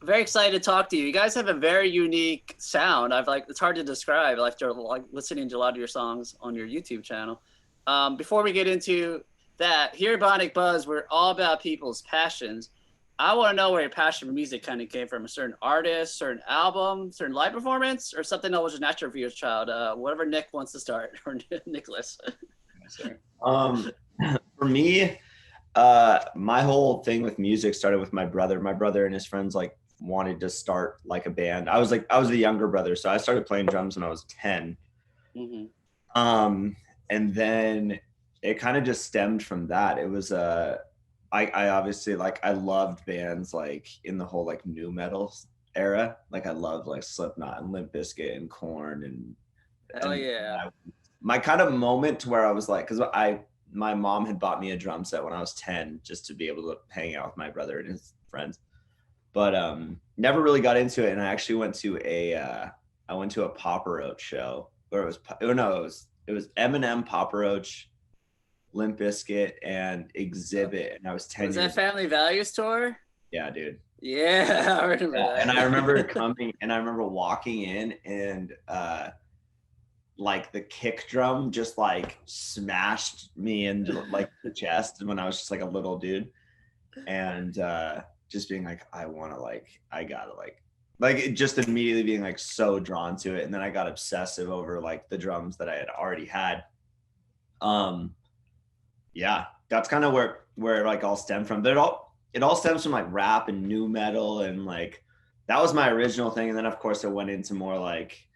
very excited to talk to you. You guys have a very unique sound. It's hard to describe after like listening to a lot of your songs on your YouTube channel. Before we get into that, here at Bionic Buzz, we're all about people's passions. I want to know where your passion for music kind of came from. A certain artist, certain album, certain live performance, or something that was just natural for your child. Whatever Nick wants to start, or Nicholas. Um, for me, my whole thing with music started with my brother. My brother and his friends like wanted to start like a band. I was the younger brother, so I started playing drums when I was 10. Mm-hmm. And then it kind of just stemmed from that. It was I obviously like I loved bands like in the whole like nu metal era. Like I loved like Slipknot and Limp Bizkit and Korn Hell yeah. My kind of moment to where I was like, because my mom had bought me a drum set when I was 10 just to be able to hang out with my brother and his friends, but never really got into it. And I actually went to a Papa Roach show where it was Eminem, Papa Roach, Limp Bizkit, and Exhibit, and I was 10 Was years that Family Values tour? Yeah, dude. Yeah, I remember that. And I remember walking in and like the kick drum just like smashed me into like the chest when I was just like a little dude, and just being like, I gotta like it, just immediately being like so drawn to it. And then I got obsessive over like the drums that I had already had. Yeah, that's kind of where it like all stemmed from. But it all stems from like rap and nu metal, and like that was my original thing. And then of course it went into more like,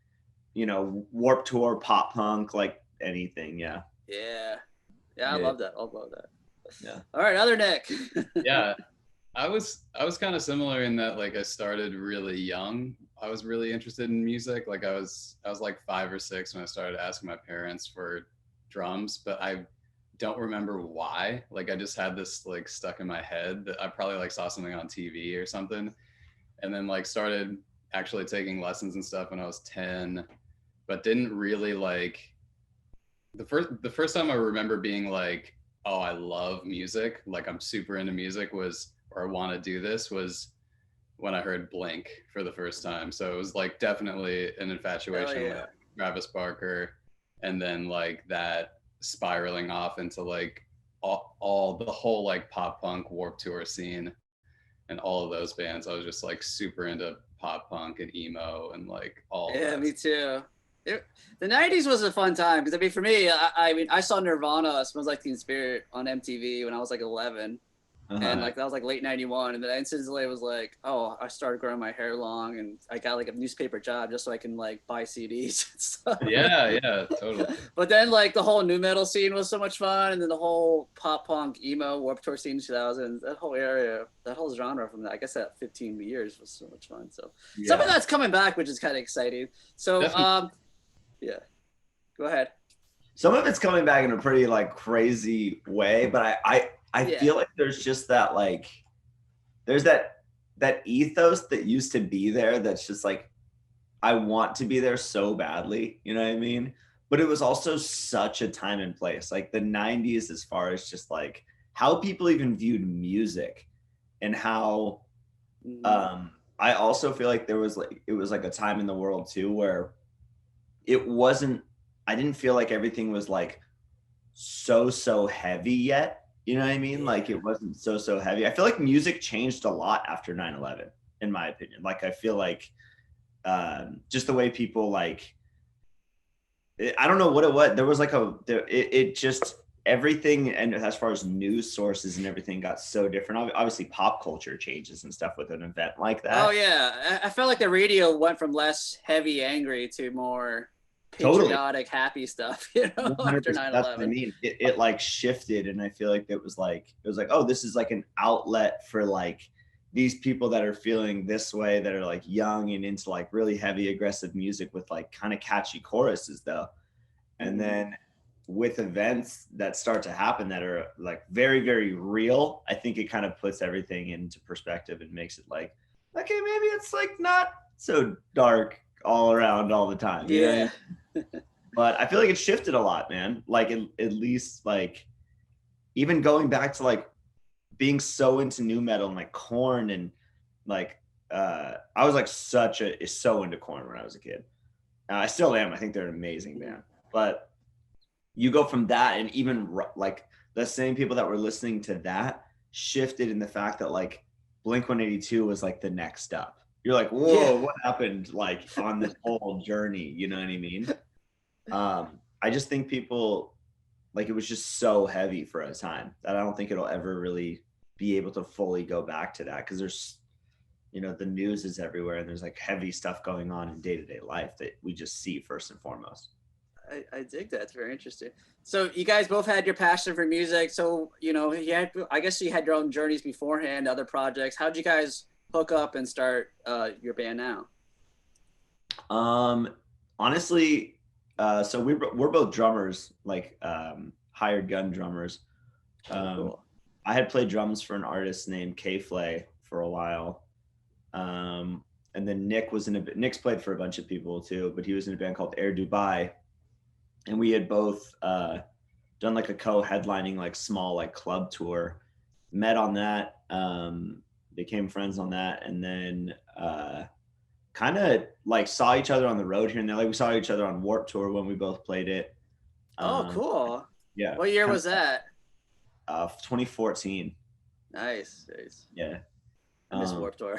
Warped Tour, pop punk, like anything. Yeah. I love that. Yeah. All right, other Nick. Yeah, I was kind of similar in that like I started really young. I was really interested in music. Like I was like 5 or 6 when I started asking my parents for drums, but I don't remember why. Like I just had this like stuck in my head that I probably like saw something on TV or something, and then like started actually taking lessons and stuff when I was 10, but didn't really like the first time I remember being like, oh, I love music, like I'm super into music, was, or I want to do this, was when I heard Blink for the first time. So it was like definitely an infatuation with Travis Barker, and then like that spiraling off into like all the whole like pop punk Warped Tour scene and all of those bands. I was just like super into pop punk and emo and like all Yeah, that. me too. The 90s was a fun time because I mean, for me, I mean, I saw Nirvana, Smells Like Teen Spirit on MTV when I was like 11. And like that was like late 91, and then instantly it was like, oh, I started growing my hair long, and I got like a newspaper job just so I can like buy CDs and stuff. Yeah, totally. But then like the whole nu metal scene was so much fun, and then the whole pop punk emo Warped Tour scene in 2000, that whole area, that whole genre from that, I guess that 15 years was so much fun. So some of that's coming back, which is kind of exciting. So yeah, go ahead. Some of it's coming back in a pretty like crazy way, but I feel like there's just that like there's that ethos that used to be there that's just like I want to be there so badly, you know what I mean? But it was also such a time and place, like the 90s, as far as just like how people even viewed music, and how I also feel like it was like a time in the world too where I didn't feel like everything was like so heavy yet. You know what I mean? Like it wasn't so heavy. I feel like music changed a lot after 9/11, in my opinion. Like I feel like just the way people like, I don't know what it was. There was like it just everything, and as far as news sources and everything got so different. Obviously pop culture changes and stuff with an event like that. Oh yeah, I felt like the radio went from less heavy, angry to more patriotic, happy stuff, you know, after 9/11. That's what I mean. It like shifted, and I feel like it was like, oh, this is like an outlet for like these people that are feeling this way, that are like young and into like really heavy, aggressive music with like kind of catchy choruses though. And then with events that start to happen that are like very, very real, I think it kind of puts everything into perspective and makes it like, okay, maybe it's like not so dark all around all the time. Yeah. But I feel like it shifted a lot, man. Like at least like even going back to like being so into nu metal and like Korn and like I was like so into Korn when I was a kid. I still am. I think they're an amazing band. But you go from that, and even like the same people that were listening to that shifted in the fact that like Blink-182 was like the next up. You're like, whoa, what happened like on this whole journey? You know what I mean? I just think people, like, it was just so heavy for a time that I don't think it'll ever really be able to fully go back to that, because there's, you know, the news is everywhere, and there's like heavy stuff going on in day-to-day life that we just see first and foremost. I dig that. It's very interesting. So you guys both had your passion for music. So, you know, I guess you had your own journeys beforehand, other projects. How'd you guys hook up and start your band now? Honestly, so we're both drummers, like hired gun drummers. Cool. I had played drums for an artist named K-Flay for a while. And then Nick's played for a bunch of people too, but he was in a band called Air Dubai. And we had both done like a co-headlining, like small, like club tour, met on that, became friends on that. And then kind of like saw each other on the road here and there. Like we saw each other on Warped Tour when we both played it. Oh, cool. Yeah. What year was that? 2014. Nice. Yeah. I miss Warped Tour.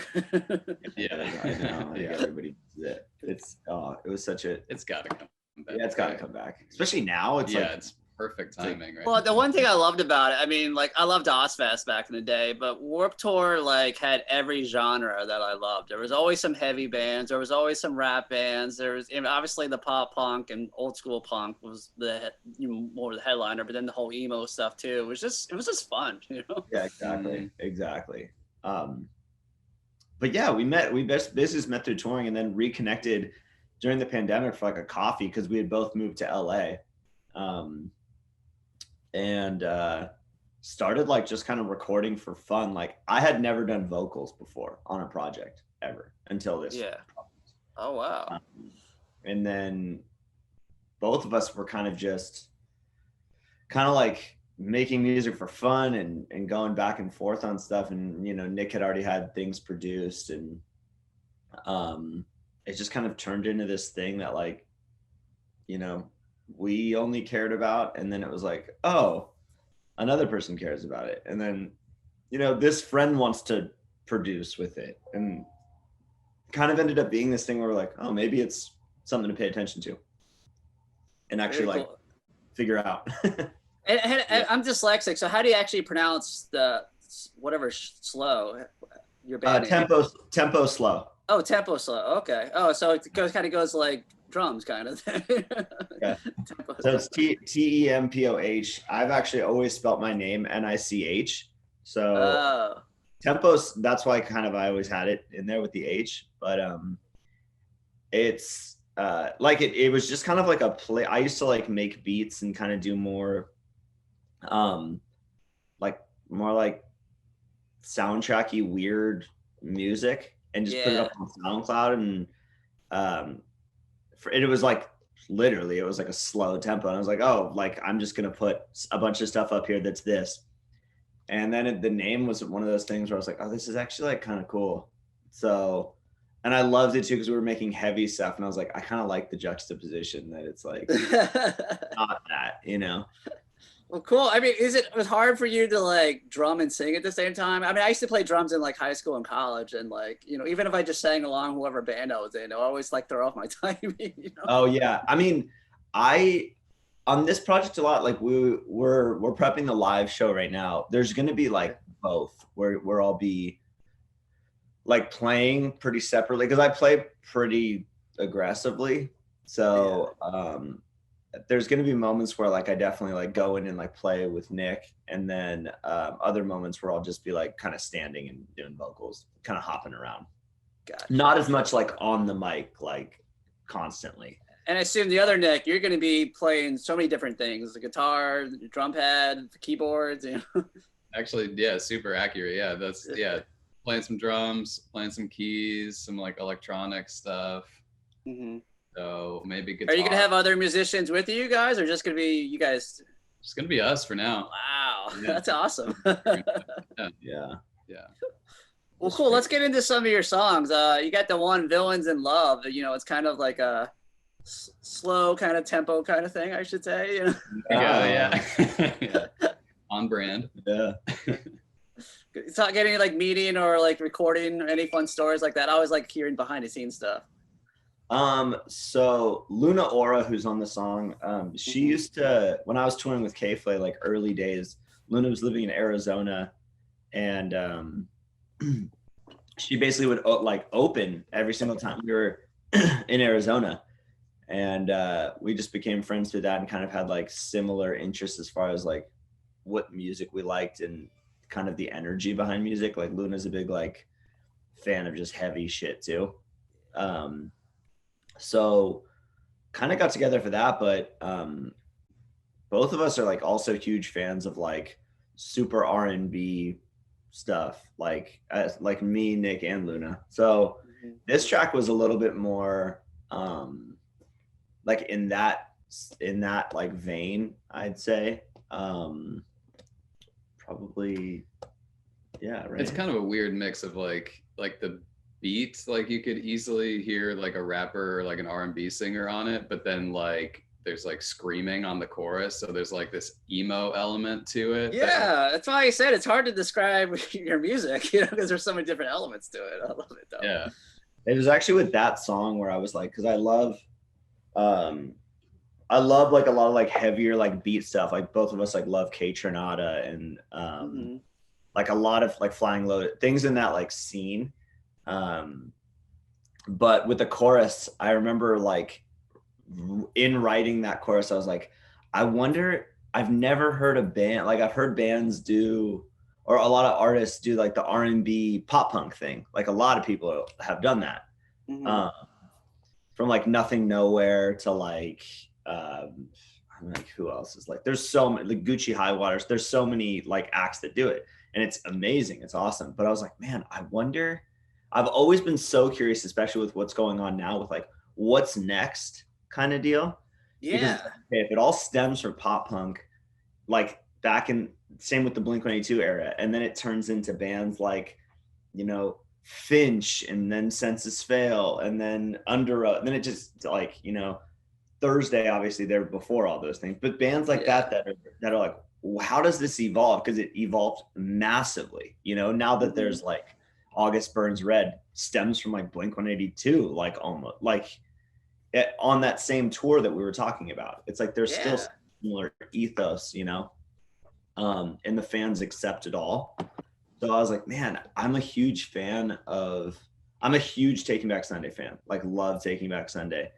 Yeah, I know. Yeah, everybody does it. It was such a. It's got to come back. Yeah, it's got to come back, especially now. It's perfect timing, right? Well, the one thing I loved about it, I mean, like I loved Ozfest back in the day, but Warped Tour like had every genre that I loved. There was always some heavy bands, there was always some rap bands, there was, and obviously the pop punk and old school punk was more the headliner, but then the whole emo stuff too. It was just fun, you know? Yeah, exactly. But yeah, we basically met through touring, and then reconnected during the pandemic for like a coffee, because we had both moved to LA. And started like just kind of recording for fun. Like I had never done vocals before on a project ever until this. Yeah. Oh wow. And then both of us were kind of like making music for fun and going back and forth on stuff. And you know, Nick had already had things produced, and it just kind of turned into this thing that, like, you know, we only cared about. And then it was like, oh, another person cares about it. And then, you know, this friend wants to produce with it, and kind of ended up being this thing where we're like, oh, maybe it's something to pay attention to and actually like figure out. and I'm dyslexic, so how do you actually pronounce the whatever slow? Your band Tempoh Slow. Oh, Tempoh Slow. Okay. Oh, so it goes like drums kind of thing. Yeah. So it's Tempoh. I've actually always spelt my name Nich. So Tempoh, that's why I always had it in there with the H. But it's like it was just kind of like a play. I used to like make beats and kind of do more like soundtracky weird music, and just put it up on SoundCloud. And it was like literally it was like a slow tempo, and I was like, oh, like I'm just gonna put a bunch of stuff up here that's this. And then the name was one of those things where I was like, oh, this is actually like kind of cool. So, and I loved it too, because we were making heavy stuff, and I was like, I kind of like the juxtaposition that it's like not that, you know. Well, cool. I mean, it was hard for you to like drum and sing at the same time? I mean, I used to play drums in like high school and college, and like, you know, even if I just sang along whoever band I was in, I always like throw off my timing, you know? Oh yeah. I mean, on this project a lot, like we're prepping the live show right now. There's going to be like both where I'll be like playing pretty separately, because I play pretty aggressively. So, there's going to be moments where like I definitely like go in and like play with Nick, and then other moments where I'll just be like kind of standing and doing vocals, kind of hopping around. Gotcha. Not as much like on the mic, like constantly. And I assume the other Nick, you're going to be playing so many different things: the guitar, the drum pad, the keyboards. You know? Actually, yeah, super accurate. Yeah, that's playing some drums, playing some keys, some like electronic stuff. Mm-hmm. So maybe guitar. Are you gonna have other musicians with you guys, or just gonna be you guys? Just gonna be us for now. Wow, that's awesome. Yeah. Well, cool. Let's get into some of your songs. You got the one "Villains in Love." You know, it's kind of like a slow kind of tempo kind of thing, I should say. You know? Yeah. On brand. Yeah. It's not getting like meeting or like recording any fun stories like that. I always like hearing behind the scenes stuff. So Luna Aura, who's on the song, she used to, when I was touring with K-Flay, like early days, Luna was living in Arizona, and she basically would like open every single time we were in Arizona. And we just became friends through that and kind of had like similar interests as far as like what music we liked and kind of the energy behind music. Like Luna's a big like fan of just heavy shit too. So kind of got together for that, but both of us are like also huge fans of like super R&B stuff, like me, Nick, and Luna. So this track was a little bit more like in that like vein, I'd say. Probably, yeah, right. It's kind of a weird mix of like the beats, like you could easily hear like a rapper or like an R&B singer on it, but then like there's like screaming on the chorus, so there's like this emo element to it. Yeah, that's why I said it's hard to describe your music, you know, because there's so many different elements to it. I love it though. Yeah, it was actually with that song where I was like, because I love like a lot of like heavier like beat stuff. Like both of us like love K Tronada and like a lot of like Flying Low things in that like scene. But with the chorus, I remember like in writing that chorus, I was like, I wonder, I've never heard a band, like I've heard bands do, or a lot of artists do like the R&B pop punk thing. Like a lot of people have done that. From like Nothing Nowhere to like, I'm like, who else is like, there's so many, like Gucci High Waters, there's so many like acts that do it. And it's amazing. It's awesome. But I was like, man, I wonder, I've always been so curious, especially with what's going on now with like, what's next kind of deal. Yeah. Because if it all stems from pop punk, like back in, same with the Blink-182 era, and then it turns into bands like, you know, Finch and then Census Fail and then then it just like, you know, Thursday, obviously they're before all those things, but bands like that are like, how does this evolve? Because it evolved massively, you know, now that there's like August Burns Red stems from like Blink-182, like almost like on that same tour that we were talking about. It's like there's still similar ethos, you know, and the fans accept it all. So I was like, man, I'm a huge Taking Back Sunday fan, like love Taking Back Sunday.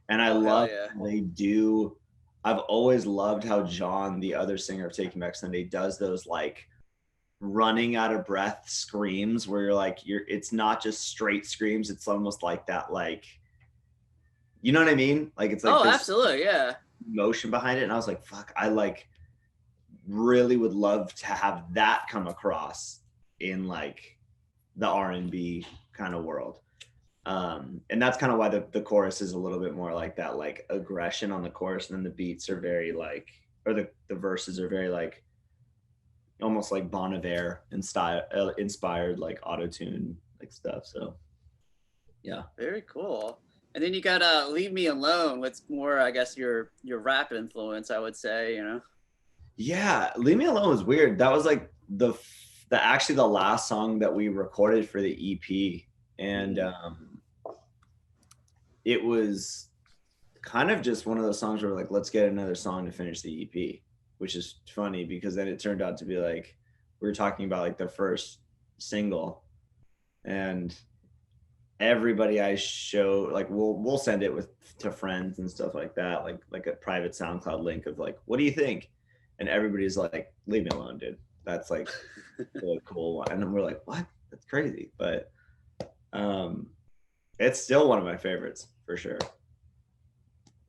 And I love they do. I've always loved how John, the other singer of Taking Back Sunday, does those like running out of breath screams where you're like, it's not just straight screams. It's almost like that, like, you know what I mean? Like, it's like, absolutely. Yeah. Emotion behind it. And I was like, fuck, I like really would love to have that come across in like the R&B kind of world. And that's kind of why the chorus is a little bit more like that, like aggression on the chorus, and then the beats are very like, or the verses are very like almost like Bon Iver inspired like auto-tune like stuff. So yeah, very cool. And then you got Leave Me Alone, with more, I guess, your rap influence, I would say, you know. Yeah, Leave Me Alone was weird. That was like actually the last song that we recorded for the EP, and it was kind of just one of those songs where like, let's get another song to finish the EP, which is funny because then it turned out to be like, we were talking about like the first single, and everybody I show, like we'll send it to friends and stuff like that, like a private SoundCloud link of like, what do you think? And everybody's like, Leave Me Alone, dude. That's like the cool one. And then we're like, what? That's crazy. But it's still one of my favorites for sure.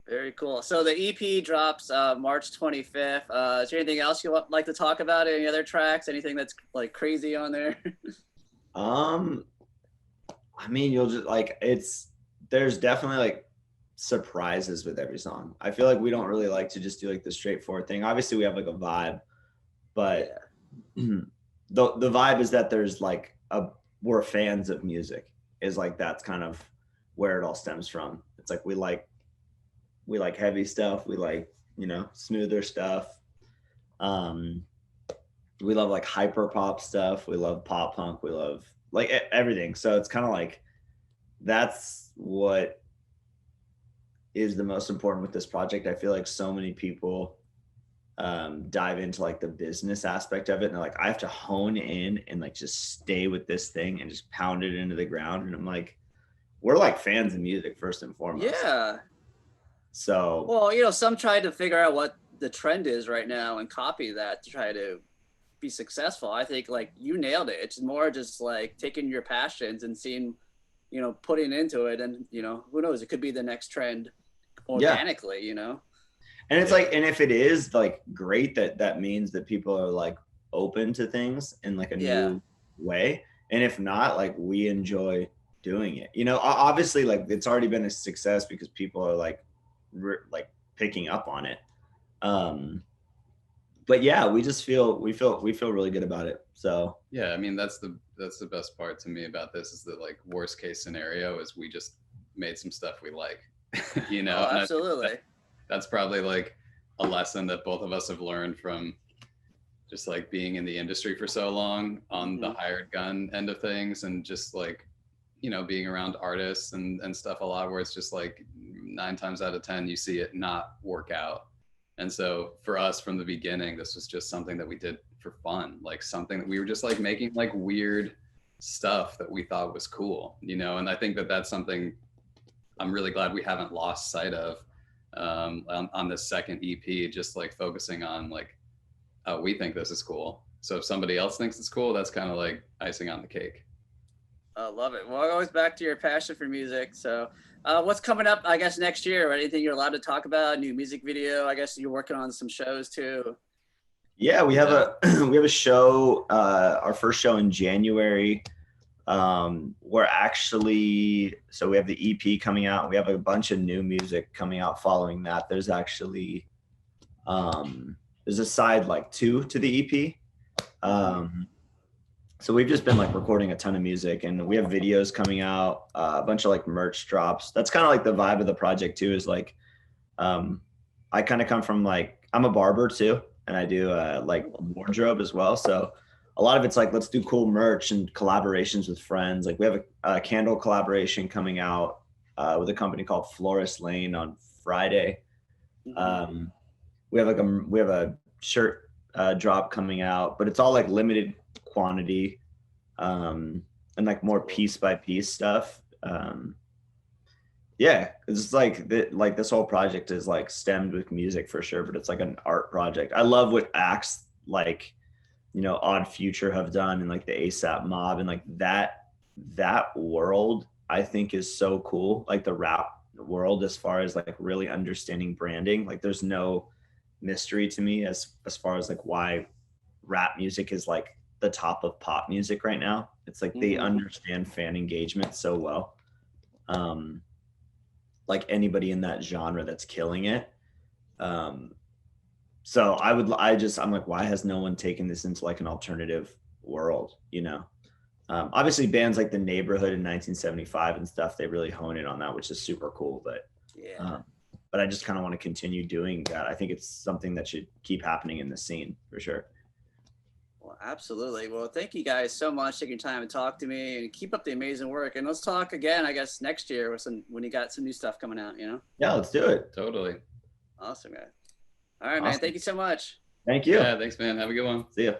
Very cool. So the EP drops March 25th. Is there anything else you would like to talk about? Any other tracks? Anything that's like crazy on there? I mean, you'll just like, there's definitely like surprises with every song. I feel like we don't really like to just do like the straightforward thing. Obviously we have like a vibe, but the vibe is that there's like we're fans of music, is like, that's kind of where it all stems from. It's like we like heavy stuff, we like, you know, smoother stuff. We love like hyper pop stuff, we love pop punk, we love like everything. So it's kind of like, that's what is the most important with this project. I feel like so many people dive into like the business aspect of it, and they're like, I have to hone in and like just stay with this thing and just pound it into the ground. And I'm like, we're like fans of music first and foremost. Yeah. So, well, you know, some try to figure out what the trend is right now and copy that to try to be successful. I think like you nailed it. It's more just like taking your passions and seeing, you know, putting into it, and, you know, who knows, it could be the next trend organically, you know. And it's like, and if it is like great, that means that people are like open to things in like a new way. And if not, like, we enjoy doing it, you know. Obviously like it's already been a success because people are like picking up on it. But yeah, we feel really good about it. So yeah, I mean, that's the best part to me about this, is that like worst case scenario is we just made some stuff we like, you know. Oh, absolutely. That's probably like a lesson that both of us have learned from just like being in the industry for so long on the hired gun end of things, and just like, you know, being around artists and stuff a lot, where it's just like 9 times out of 10 you see it not work out. And so for us from the beginning, this was just something that we did for fun, like something that we were just like making like weird stuff that we thought was cool, you know. And I think that that's something I'm really glad we haven't lost sight of on this second EP, just like focusing on like, oh, we think this is cool. So if somebody else thinks it's cool, that's kind of like icing on the cake. I love it. Well, always back to your passion for music. So what's coming up, I guess, next year? Or anything you're allowed to talk about? New music video? I guess you're working on some shows too. Yeah, we have a show, our first show in January. We're actually, so we have the EP coming out. We have a bunch of new music coming out following that. There's actually, there's a side like 2 to the EP. So we've just been like recording a ton of music, and we have videos coming out, a bunch of like merch drops. That's kind of like the vibe of the project too, is like, I kind of come from like, I'm a barber too, and I do like wardrobe as well. So a lot of it's like, let's do cool merch and collaborations with friends. Like we have a candle collaboration coming out with a company called Florist Lane on Friday. We have a shirt drop coming out, but it's all like limited quantity and like more piece by piece stuff. Yeah, it's like this whole project is like stemmed with music for sure, but it's like an art project. I love what acts like, you know, Odd Future have done, and like the ASAP Mob, and like that world I think is so cool. Like the rap world, as far as like really understanding branding, like there's no mystery to me as far as like why rap music is like the top of pop music right now. It's like they understand fan engagement so well. Like anybody in that genre that's killing it. So I'm like, why has no one taken this into like an alternative world, you know? Obviously bands like The Neighborhood in 1975 and stuff, they really hone in on that, which is super cool. But but I just kind of want to continue doing that. I think it's something that should keep happening in the scene for sure. Well, absolutely. Well, thank you guys so much for taking time to talk to me, and keep up the amazing work. And let's talk again, I guess, next year with when you got some new stuff coming out, you know? Yeah, let's do it. Totally. Awesome, guys. All right, man. Thank you so much. Thank you. Yeah, thanks, man. Have a good one. See ya.